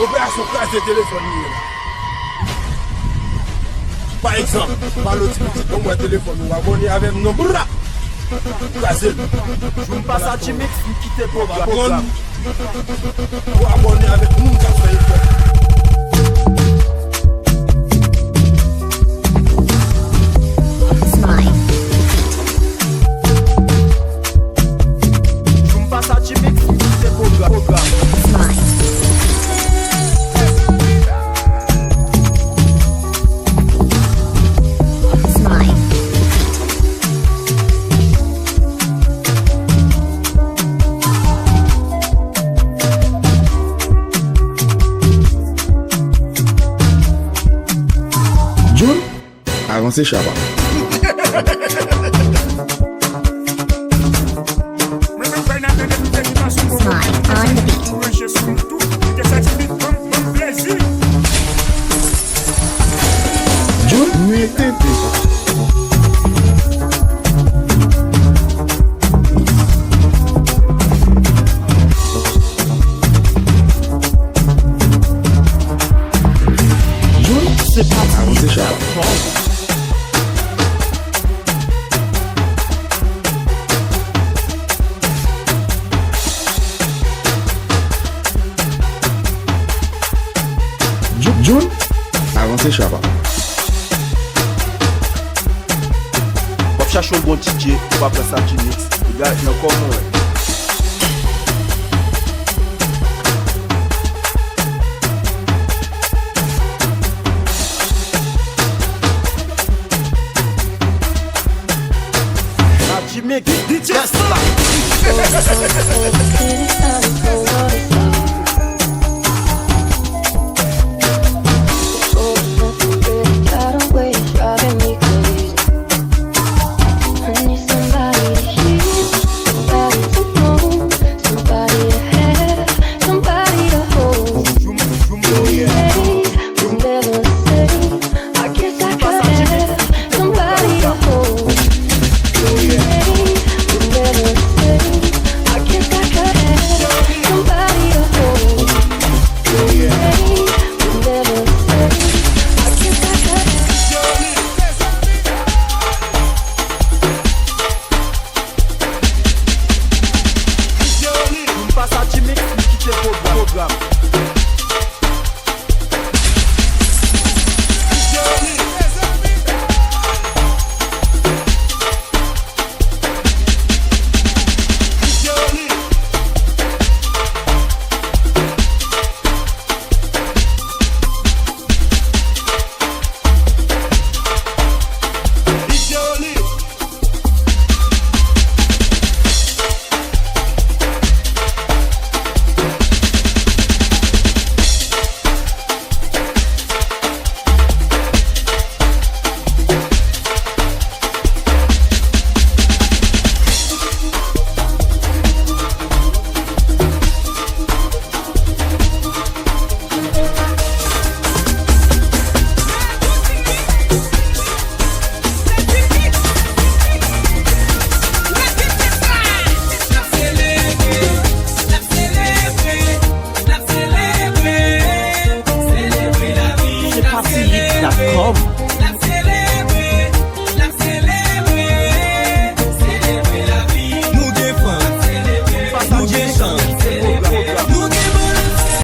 Opération casser téléphone. Par exemple, par l'autre petit bon moi téléphone, on va abonner avec nos bras. Casser. Je me passe à Jimix, vous quittez pour le programme. Pour abonner avec nous, ça fait Avancez Chaba. June, mettez June, c'est pas avancez Chaba. June, avancez Chaba. On cherche un bon DJ, on va faire ça Jimix. Le gars, il y a encore moins. Jimix, DJ Star. Jimix, vous quittez le programme.